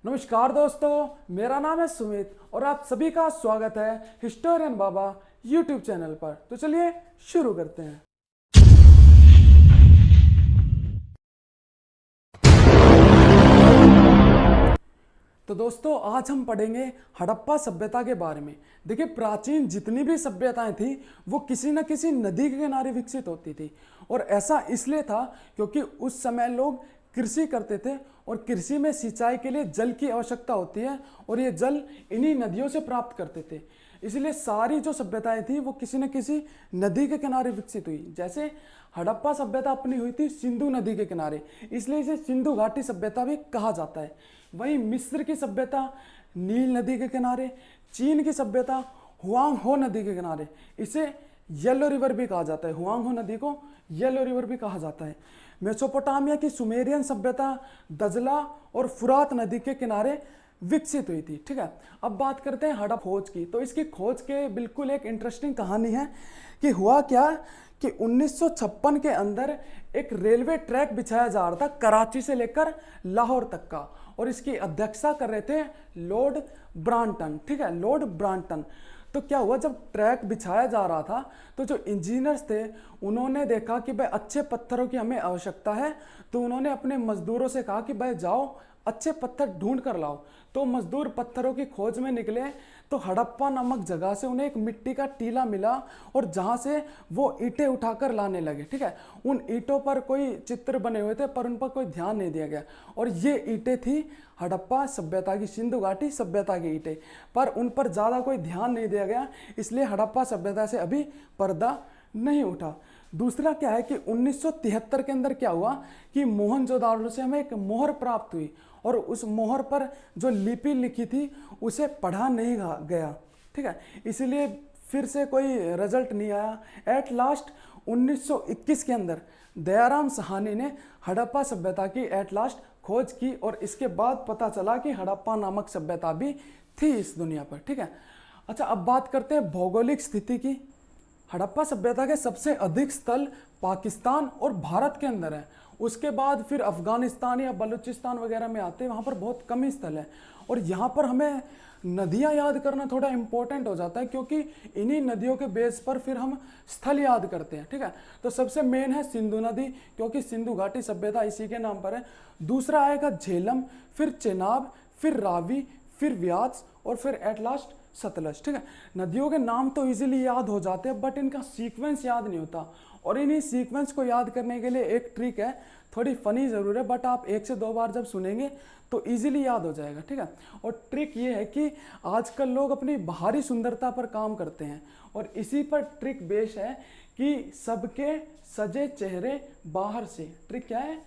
नमस्कार दोस्तों, मेरा नाम है सुमित और आप सभी का स्वागत है हिस्टोरियन बाबा यूट्यूब चैनल पर। तो चलिए शुरू करते हैं। तो दोस्तों, आज हम पढ़ेंगे हड़प्पा सभ्यता के बारे में। देखिए, प्राचीन जितनी भी सभ्यताएं थी वो किसी न किसी नदी के किनारे विकसित होती थी। और ऐसा इसलिए था क्योंकि उस समय लोग कृषि करते थे और कृषि में सिंचाई के लिए जल की आवश्यकता होती है और ये जल इन्हीं नदियों से प्राप्त करते थे। इसलिए सारी जो सभ्यताएं थी वो किसी न किसी नदी के किनारे विकसित हुई। जैसे हड़प्पा सभ्यता अपनी हुई थी सिंधु नदी के किनारे, इसलिए इसे सिंधु घाटी सभ्यता भी कहा जाता है। वहीं मिस्र की सभ्यता नील नदी के किनारे, चीन की सभ्यता हुआंग हो नदी के किनारे, इसे येलो रिवर भी कहा जाता है। हुआंग हो नदी को येलो रिवर भी कहा जाता है। मेसोपोटामिया की सुमेरियन सभ्यता दजला और फुरात नदी के किनारे विकसित हुई थी। ठीक है, अब बात करते हैं हड़प्पा खोज की। तो इसकी खोज के बिल्कुल एक इंटरेस्टिंग कहानी है कि हुआ क्या कि 1956 के अंदर एक रेलवे ट्रैक बिछाया जा रहा था कराची से लेकर लाहौर तक का, और इसकी अध्यक्षता कर रहे थे लॉर्ड ब्रांटन। ठीक है, लॉर्ड ब्रांटन। तो क्या हुआ, जब ट्रैक बिछाया जा रहा था तो जो इंजीनियर्स थे उन्होंने देखा कि भाई अच्छे पत्थरों की हमें आवश्यकता है, तो उन्होंने अपने मजदूरों से कहा कि भाई जाओ अच्छे पत्थर ढूंढ कर लाओ। तो मजदूर पत्थरों की खोज में निकले तो हड़प्पा नामक जगह से उन्हें एक मिट्टी का टीला मिला और जहां से वो ईंटें उठाकर लाने लगे। ठीक है, उन ईंटों पर कोई चित्र बने हुए थे पर उन पर कोई ध्यान नहीं दिया गया, और ये ईंटें थी हड़प्पा सभ्यता की, सिंधु घाटी सभ्यता की ईंटें, पर उन पर ज़्यादा कोई ध्यान नहीं दिया गया, इसलिए हड़प्पा सभ्यता से अभी पर्दा नहीं उठा। दूसरा क्या है कि 1973 के अंदर क्या हुआ कि मोहनजोदाड़ो से हमें एक मोहर प्राप्त हुई और उस मोहर पर जो लिपि लिखी थी उसे पढ़ा नहीं गया। ठीक है, इसलिए फिर से कोई रिजल्ट नहीं आया। एट लास्ट 1921 के अंदर दयाराम साहनी ने हड़प्पा सभ्यता की एट लास्ट खोज की और इसके बाद पता चला कि हड़प्पा नामक सभ्यता भी थी इस दुनिया पर। ठीक है, अच्छा अब बात करते हैं भौगोलिक स्थिति की। हड़प्पा सभ्यता के सबसे अधिक स्थल पाकिस्तान और भारत के अंदर है, उसके बाद फिर अफगानिस्तान या बलूचिस्तान वगैरह में आते हैं, वहाँ पर बहुत कम ही स्थल है। और यहाँ पर हमें नदियाँ याद करना थोड़ा इंपॉर्टेंट हो जाता है क्योंकि इन्हीं नदियों के बेस पर फिर हम स्थल याद करते हैं। ठीक है, तो सबसे मेन है सिंधु नदी क्योंकि सिंधु घाटी सभ्यता इसी के नाम पर है। दूसरा आएगा झेलम, फिर चेनाब, फिर रावी, फिर व्यास और फिर एट लास्ट सतलज। ठीक है, नदियों के नाम तो इजीली याद हो जाते हैं बट इनका सीक्वेंस याद नहीं होता, और इन्हीं सीक्वेंस को याद करने के लिए एक ट्रिक है, थोड़ी फनी ज़रूर है बट आप 1 से 2 बार जब सुनेंगे तो इजीली याद हो जाएगा। ठीक है, और ट्रिक ये है कि आजकल लोग अपनी बाहरी सुंदरता पर काम करते हैं और इसी पर ट्रिक बेस है कि सबके सजे चेहरे बाहर से। ट्रिक क्या है?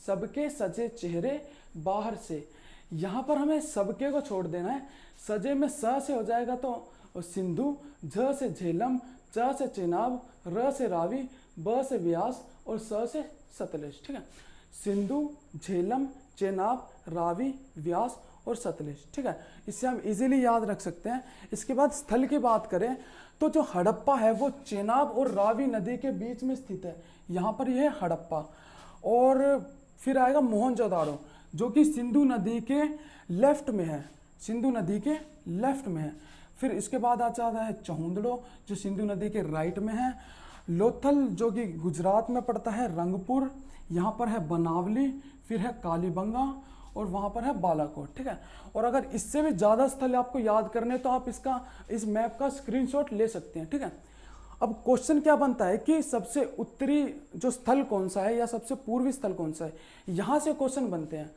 सबके सजे चेहरे बाहर से। यहाँ पर हमें सबके को छोड़ देना है। सजे में स से हो जाएगा तो सिंधु, झ से झेलम, च से चेनाब, र से रावी, ब से व्यास और स से सतलज। ठीक है, सिंधु, झेलम, चेनाब, रावी, व्यास और सतलज। ठीक है, इससे हम इजीली याद रख सकते हैं। इसके बाद स्थल की बात करें तो जो हड़प्पा है वो चेनाब और रावी नदी के बीच में स्थित है। यहाँ पर यह है हड़प्पा। और फिर आएगा मोहनजोदाड़ो जो कि सिंधु नदी के लेफ्ट में है, सिंधु नदी के लेफ्ट में है। फिर इसके बाद आ जाता है चहुंदड़ो जो सिंधु नदी के राइट में है। लोथल जो कि गुजरात में पड़ता है, रंगपुर, यहाँ पर है बनावली, फिर है कालीबंगा और वहाँ पर है बालाकोट। ठीक है, और अगर इससे भी ज़्यादा स्थल आपको याद करने तो आप इस मैप का स्क्रीनशॉट ले सकते हैं। ठीक है, अब क्वेश्चन क्या बनता है कि सबसे उत्तरी जो स्थल कौन सा है या सबसे पूर्वी स्थल कौन सा है, यहाँ से क्वेश्चन बनते हैं।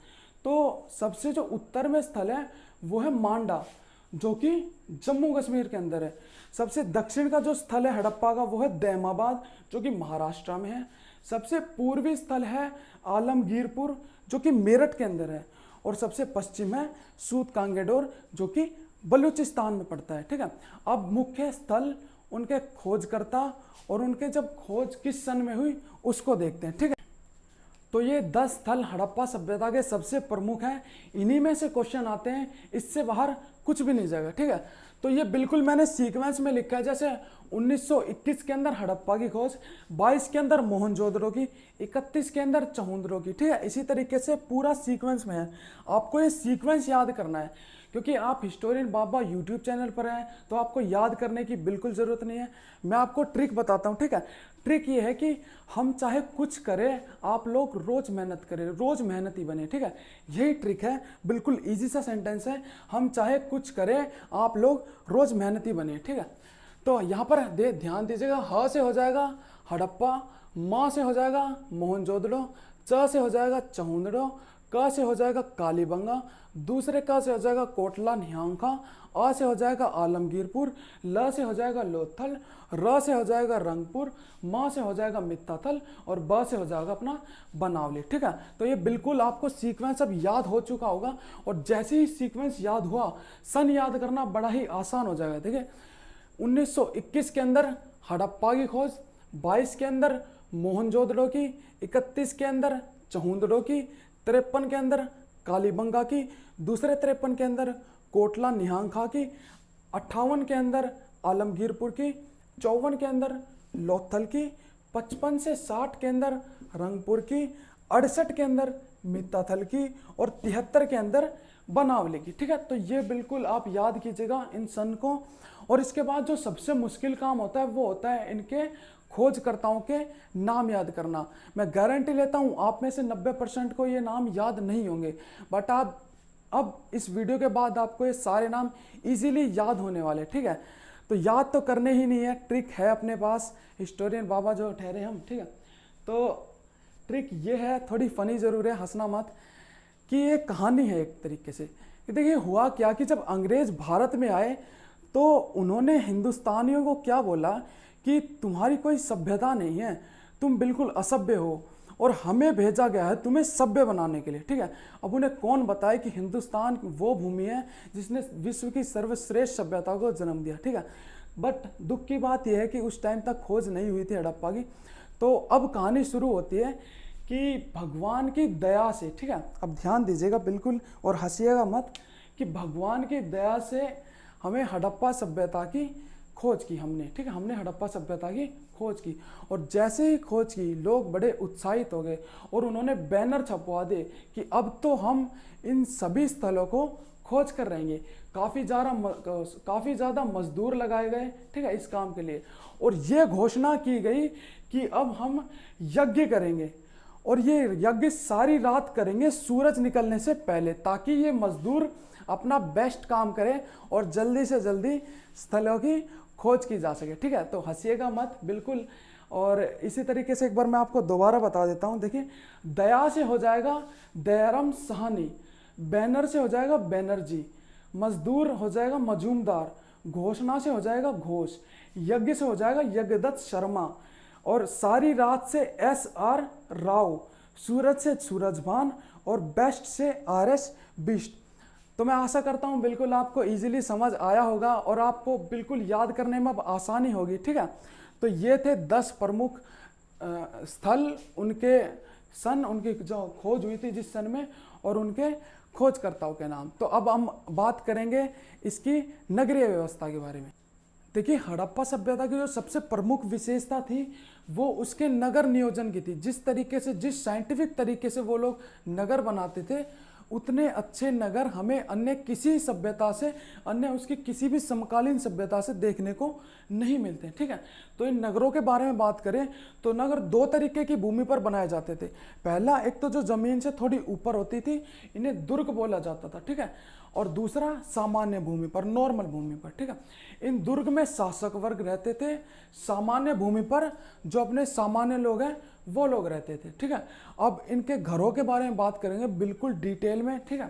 तो सबसे जो उत्तर में स्थल है वो है मांडा जो कि जम्मू कश्मीर के अंदर है। सबसे दक्षिण का जो स्थल है हड़प्पा का वो है दैमाबाद जो कि महाराष्ट्र में है। सबसे पूर्वी स्थल है आलमगीरपुर जो कि मेरठ के अंदर है। और सबसे पश्चिम है सूत कांगेडोर जो कि बलूचिस्तान में पड़ता है। ठीक है, अब मुख्य स्थल, उनके खोजकर्ता और उनके जब खोज किस सन में हुई उसको देखते हैं। ठीक है, तो ये 10 स्थल हड़प्पा सभ्यता के सबसे प्रमुख हैं, इन्हीं में से क्वेश्चन आते हैं, इससे बाहर कुछ भी नहीं जाएगा, ठीक है। तो ये बिल्कुल मैंने सीक्वेंस में लिखा है, जैसे 1921 के अंदर हड़प्पा की खोज, 22 के अंदर मोहनजोदड़ो की, 31 के अंदर चहुंदरो की, ठीक है। इसी तरीके से पूरा सीक्वेंस में है, आपको ये सीक्वेंस याद करना है, क्योंकि आप हिस्टोरियन बाबा यूट्यूब चैनल पर हैं तो आपको याद करने की बिल्कुल ज़रूरत नहीं है। मैं आपको ट्रिक बताता हूँ, ठीक है। ट्रिक ये है कि हम चाहे कुछ करें, आप लोग रोज़ मेहनत करें, रोज़ मेहनती बने, ठीक है। यही ट्रिक है, बिल्कुल ईजी सा सेंटेंस है, हम चाहे कुछ करें, आप लोग रोज़ मेहनती बने, ठीक है। तो यहाँ पर ध्यान दीजिएगा, ह से हो जाएगा हड़प्पा, म से हो जाएगा मोहनजोदड़ो, च से हो जाएगा चहुंदड़ो, क से हो जाएगा कालीबंगा, दूसरे क से हो जाएगा कोटला निहांखा, आ से हो जाएगा आलमगीरपुर, ल से हो जाएगा लोथल, र से हो जाएगा रंगपुर, म से हो जाएगा मित्ताथल और ब से हो जाएगा अपना बनावली, ठीक है। तो ये बिल्कुल आपको सीक्वेंस अब याद हो चुका होगा, और जैसे ही सीक्वेंस याद हुआ, सन याद करना बड़ा ही आसान हो जाएगा। देखिए 1921 के अंदर हड़प्पा की खोज, 22 के अंदर मोहनजोदड़ो की, 31 के अंदर चहुंदड़ो की, 53 के अंदर कालीबंगा की, दूसरे 53 के अंदर कोटला निहांखा की, 58 के अंदर आलमगीरपुर की, 54 के अंदर लोथल की, 55 से 60 के अंदर रंगपुर की, 68 के अंदर मित्ताथल की और 73 के अंदर बनावली की, ठीक है। तो ये बिल्कुल आप याद कीजिएगा इन सन को। और इसके बाद जो सबसे मुश्किल काम होता है वो होता है इनके खोजकर्ताओं के नाम याद करना। मैं गारंटी लेता हूँ आप में से 90% को ये नाम याद नहीं होंगे, बट आप अब इस वीडियो के बाद आपको ये सारे नाम इजीली याद होने वाले, ठीक है। तो याद तो करने ही नहीं है, ट्रिक है अपने पास, हिस्टोरियन बाबा जो ठहरे हम, ठीक है। तो ट्रिक ये है, थोड़ी फनी जरूर है, हंसना मत, कि ये कहानी है एक तरीके से। कि देखिए हुआ क्या कि जब अंग्रेज भारत में आए तो उन्होंने हिंदुस्तानियों को क्या बोला कि तुम्हारी कोई सभ्यता नहीं है, तुम बिल्कुल असभ्य हो और हमें भेजा गया है तुम्हें सभ्य बनाने के लिए, ठीक है। अब उन्हें कौन बताए कि हिंदुस्तान वो भूमि है जिसने विश्व की सर्वश्रेष्ठ सभ्यता को जन्म दिया, ठीक है। बट दुख की बात यह है कि उस टाइम तक खोज नहीं हुई थी हड़प्पा की। तो अब कहानी शुरू होती है कि भगवान की दया से, ठीक है, अब ध्यान दीजिएगा बिल्कुल और हंसिएगा मत, कि भगवान की दया से हमें हड़प्पा सभ्यता की खोज की हमने, ठीक है। हमने हड़प्पा सभ्यता की खोज की, और जैसे ही खोज की लोग बड़े उत्साहित हो गए और उन्होंने बैनर छपवा दे कि अब तो हम इन सभी स्थलों को खोज कर रहेंगे। काफ़ी ज़्यादा मजदूर लगाए गए, ठीक है, इस काम के लिए। और ये घोषणा की गई कि अब हम यज्ञ करेंगे, और ये यज्ञ सारी रात करेंगे सूरज निकलने से पहले, ताकि ये मजदूर अपना बेस्ट काम करें और जल्दी से जल्दी स्थलों की खोज की जा सके, ठीक है। तो हंसिएगा मत बिल्कुल। और इसी तरीके से एक बार मैं आपको दोबारा बता देता हूं, देखिए दया से हो जाएगा दयाराम साहनी, बैनर से हो जाएगा बैनर्जी, मजदूर हो जाएगा मजूमदार, घोषणा से हो जाएगा घोष, यज्ञ से हो जाएगा यज्ञदत्त शर्मा, और सारी रात से SR राव, सूरज से सूरजभान और बेस्ट से RS बिष्ट। तो मैं आशा करता हूं बिल्कुल आपको इजीली समझ आया होगा और आपको बिल्कुल याद करने में अब आसानी होगी, ठीक है। तो ये थे 10 प्रमुख स्थल, उनके सन, उनकी जो खोज हुई थी जिस सन में, और उनके खोजकर्ताओं के नाम। तो अब हम बात करेंगे इसकी नगरीय व्यवस्था के बारे में। देखिए हड़प्पा सभ्यता की जो सबसे प्रमुख विशेषता थी वो उसके नगर नियोजन की थी। जिस तरीके से, जिस साइंटिफिक तरीके से वो लोग नगर बनाते थे, उतने अच्छे नगर हमें अन्य किसी सभ्यता से, अन्य उसकी किसी भी समकालीन सभ्यता से देखने को नहीं मिलते, ठीक है। तो इन नगरों के बारे में बात करें तो नगर 2 तरीके की भूमि पर बनाए जाते थे। पहला, एक तो जो जमीन से थोड़ी ऊपर होती थी, इन्हें दुर्ग बोला जाता था, ठीक है, और दूसरा सामान्य भूमि पर, नॉर्मल भूमि पर, ठीक है। इन दुर्ग में शासक वर्ग रहते थे, सामान्य भूमि पर जो अपने सामान्य लोग हैं वो लोग रहते थे, ठीक है। अब इनके घरों के बारे में बात करेंगे बिल्कुल डिटेल में, ठीक है।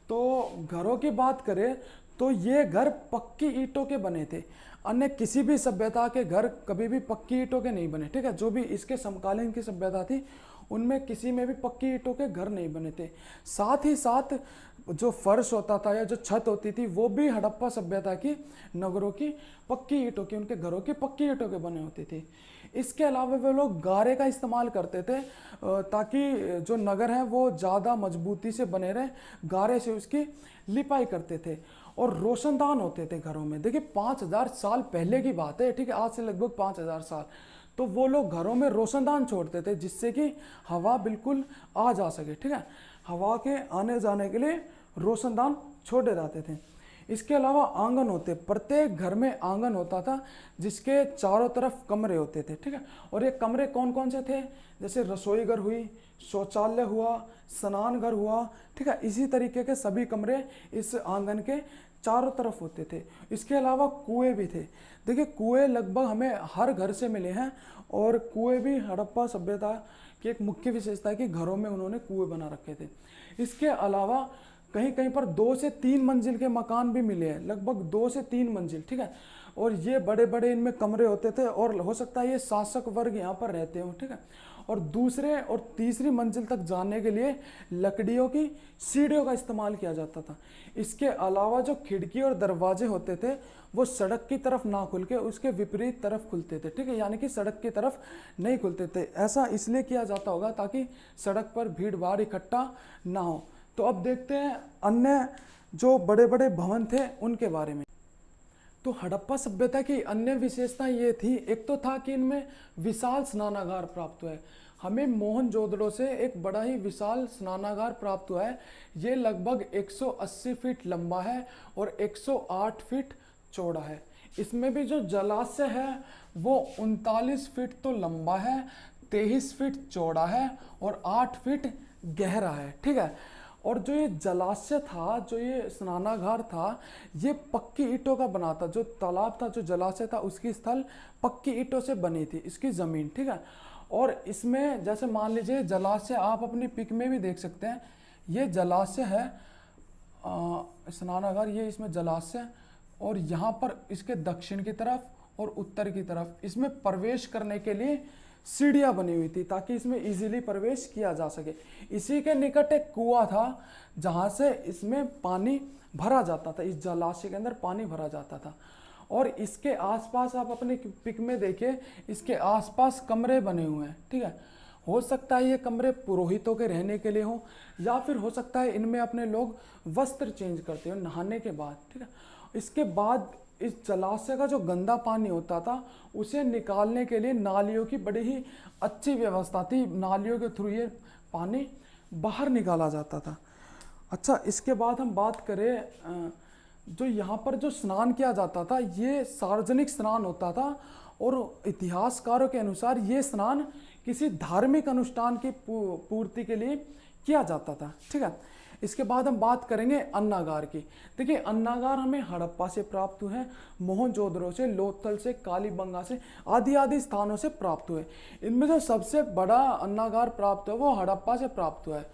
तो घरों की बात करें तो ये घर पक्की ईंटों के बने थे, अन्य किसी भी सभ्यता के घर कभी भी पक्की ईंटों के नहीं बने, ठीक है। जो भी इसके समकालीन की सभ्यता थी उनमें किसी में भी पक्की ईंटों के घर नहीं बने थे। साथ ही साथ जो फर्श होता था या जो छत होती थी वो भी हड़प्पा सभ्यता की नगरों की पक्की ईंटों की, उनके घरों की पक्की ईंटों के बने होती थी। इसके अलावा वे लोग गारे का इस्तेमाल करते थे ताकि जो नगर है वो ज़्यादा मजबूती से बने रहे, गारे से उसकी लिपाई करते थे। और रोशनदान होते थे घरों में। देखिए 5000 साल पहले की बात है, ठीक है, आज से लगभग 5000 साल। तो वो लोग घरों में रोशनदान छोड़ते थे जिससे कि हवा बिल्कुल आ जा सके, ठीक है, हवा के आने जाने के लिए रोशनदान छोड़े जाते थे। इसके अलावा आंगन होते, प्रत्येक घर में आंगन होता था जिसके चारों तरफ कमरे होते थे, ठीक है। और ये कमरे कौन कौन से थे, जैसे रसोई घर हुई, शौचालय हुआ, स्नान घर हुआ, ठीक है, इसी तरीके के सभी कमरे इस आंगन के चारों तरफ होते थे। इसके अलावा कुएं भी थे। देखिए कुएं लगभग हमें हर घर से मिले हैं और कुएं भी हड़प्पा सभ्यता की एक मुख्य विशेषता है कि घरों में उन्होंने कुएं बना रखे थे। इसके अलावा कहीं कहीं पर 2 से 3 मंजिल के मकान भी मिले हैं, लगभग 2 से 3 मंजिल, ठीक है। और ये बड़े बड़े इनमें कमरे होते थे और हो सकता है ये शासक वर्ग यहाँ पर रहते हो, ठीक है। और दूसरे और तीसरी मंजिल तक जाने के लिए लकड़ियों की सीढ़ियों का इस्तेमाल किया जाता था। इसके अलावा जो खिड़की और दरवाजे होते थे वो सड़क की तरफ ना खुल के उसके विपरीत तरफ खुलते थे, ठीक है, यानी कि सड़क की तरफ नहीं खुलते थे। ऐसा इसलिए किया जाता होगा ताकि सड़क पर भीड़ भाड़ इकट्ठा ना हो। तो अब देखते हैं अन्य जो बड़े बड़े भवन थे उनके बारे में। तो हड़प्पा सभ्यता की अन्य विशेषता ये थी, एक तो था कि इनमें विशाल स्नानागार प्राप्त हुआ है। हमें मोहनजोदड़ो से एक बड़ा ही विशाल स्नानागार प्राप्त हुआ है। ये लगभग 180 फीट लंबा है और 108 फीट चौड़ा है। इसमें भी जो जलाशय है वो 39 फीट तो लंबा है, 23 फीट चौड़ा है और 8 फीट गहरा है, ठीक है। और जो ये जलाशय था, जो ये स्नानागार था, ये पक्की ईंटों का बना था। जो तालाब था, जो जलाशय था, उसकी स्थल पक्की ईंटों से बनी थी, इसकी ज़मीन, ठीक है। और इसमें जैसे मान लीजिए जलाशय आप अपनी पिक में भी देख सकते हैं, ये जलाशय है स्नानागार, ये इसमें जलाशय, और यहाँ पर इसके दक्षिण की तरफ और उत्तर की तरफ इसमें प्रवेश करने के लिए सीढ़ियाँ बनी हुई थी ताकि इसमें इजीली प्रवेश किया जा सके। इसी के निकट एक कुआं था जहाँ से इसमें पानी भरा जाता था, इस जलाशय के अंदर पानी भरा जाता था। और इसके आसपास आप अपने पिक में देखिए, इसके आसपास कमरे बने हुए हैं, ठीक है। हो सकता है ये कमरे पुरोहितों के रहने के लिए हो, या फिर हो सकता है इनमें अपने लोग वस्त्र चेंज करते हो नहाने के बाद, ठीक है। इसके बाद इस जलाशय का जो गंदा पानी होता था उसे निकालने के लिए नालियों की बड़ी ही अच्छी व्यवस्था थी। नालियों के थ्रू ये पानी बाहर निकाला जाता था। अच्छा, इसके बाद हम बात करें जो यहाँ पर जो स्नान किया जाता था ये सार्वजनिक स्नान होता था और इतिहासकारों के अनुसार ये स्नान किसी धार्मिक अनुष्ठान की पूर्ति के लिए किया जाता था, ठीक है। इसके बाद हम बात करेंगे अन्नागार की। देखिए अन्नागार हमें हड़प्पा से प्राप्त हुए हैं, मोहनजोदड़ो से, लोथल से, कालीबंगा से, आदि आदि स्थानों से प्राप्त हुए। इनमें जो सबसे बड़ा अन्नागार प्राप्त हुआ वो हड़प्पा से प्राप्त हुआ है।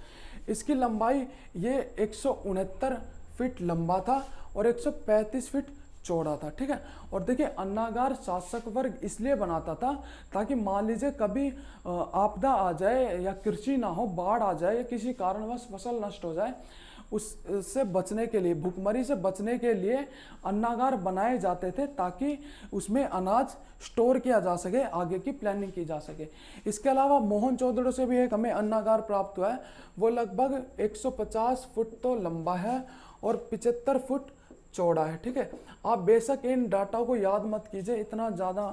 इसकी लंबाई ये 169 फीट लंबा था और 135 फीट चौड़ा था, ठीक है। और देखिए अन्नागार शासक वर्ग इसलिए बनाता था ताकि मान लीजिए कभी आपदा आ जाए या कृषि ना हो, बाढ़ आ जाए या किसी कारणवश फसल नष्ट हो जाए, उससे बचने के लिए, भूखमरी से बचने के लिए अन्नागार बनाए जाते थे ताकि उसमें अनाज स्टोर किया जा सके, आगे की प्लानिंग की जा सके। इसके अलावा मोहनजोदड़ो से भी एक हमें अन्नागार प्राप्त हुआ है, वो लगभग 150 फुट तो लंबा है और 75 फुट चौड़ा है, ठीक है। आप बेशक इन डाटा को याद मत कीजिए, इतना ज़्यादा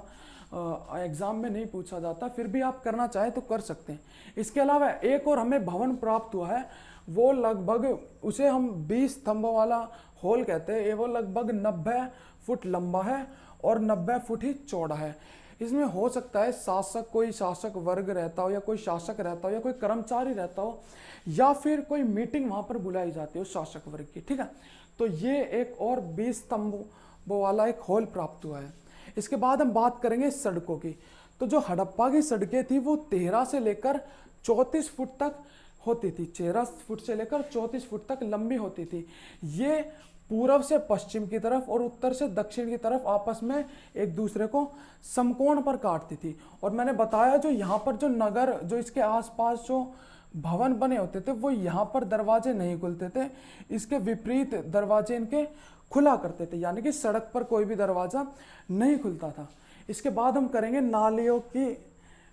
एग्जाम में नहीं पूछा जाता, फिर भी आप करना चाहे तो कर सकते हैं। इसके अलावा एक और हमें भवन प्राप्त हुआ है, वो लगभग उसे हम 20 स्तंभों वाला हॉल कहते हैं। ये वो लगभग 90 फुट लंबा है और 90 फुट ही चौड़ा है। इसमें हो सकता है शासक, कोई शासक वर्ग रहता हो या कोई शासक रहता हो या कोई कर्मचारी रहता हो या फिर कोई मीटिंग वहाँ पर बुलाई जाती हो शासक वर्ग की, ठीक है। तो ये एक और 20 स्तंभों वाला एक हॉल प्राप्त हुआ है। इसके बाद हम बात करेंगे सड़कों की। तो जो हड़प्पा की सड़कें थी वो 13 से लेकर 34 फुट तक होती थी, 13 फुट से लेकर 34 फुट तक लंबी होती थी। ये पूर्व से पश्चिम की तरफ और उत्तर से दक्षिण की तरफ आपस में एक दूसरे को समकोण पर काटती थी। और मैंने बताया जो यहाँ पर जो नगर, जो इसके आसपास जो भवन बने होते थे वो यहाँ पर दरवाजे नहीं खुलते थे, इसके विपरीत दरवाजे इनके खुला करते थे, यानी कि सड़क पर कोई भी दरवाजा नहीं खुलता था। इसके बाद हम करेंगे नालियों की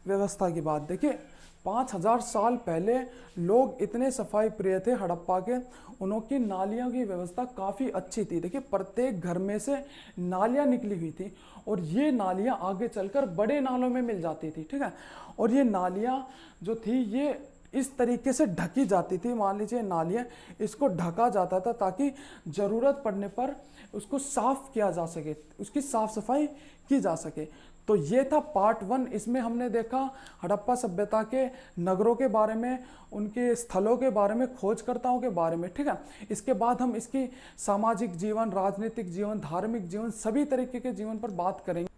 व्यवस्था की बात। देखिए 5000 साल पहले लोग इतने सफाई प्रिय थे हड़प्पा के, उनकी नालियों की व्यवस्था काफ़ी अच्छी थी। देखिए प्रत्येक घर में से नालियाँ निकली हुई थी और ये नालियाँ आगे चलकर बड़े नालों में मिल जाती थी, ठीक है। और ये नालियाँ जो थी ये इस तरीके से ढकी जाती थी, मान लीजिए नालियाँ, इसको ढका जाता था ताकि ज़रूरत पड़ने पर उसको साफ किया जा सके, उसकी साफ सफाई की जा सके। तो ये था पार्ट 1। इसमें हमने देखा हड़प्पा सभ्यता के नगरों के बारे में, उनके स्थलों के बारे में, खोजकर्ताओं के बारे में, ठीक है। इसके बाद हम इसकी सामाजिक जीवन, राजनीतिक जीवन, धार्मिक जीवन, सभी तरीके के जीवन पर बात करेंगे।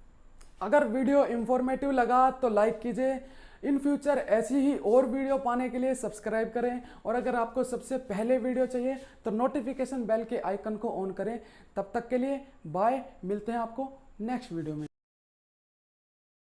अगर वीडियो इंफॉर्मेटिव लगा तो लाइक कीजिए। इन फ्यूचर ऐसी ही और वीडियो पाने के लिए सब्सक्राइब करें, और अगर आपको सबसे पहले वीडियो चाहिए तो नोटिफिकेशन बेल के आइकन को ऑन करें। तब तक के लिए बाय, मिलते हैं आपको नेक्स्ट वीडियो में।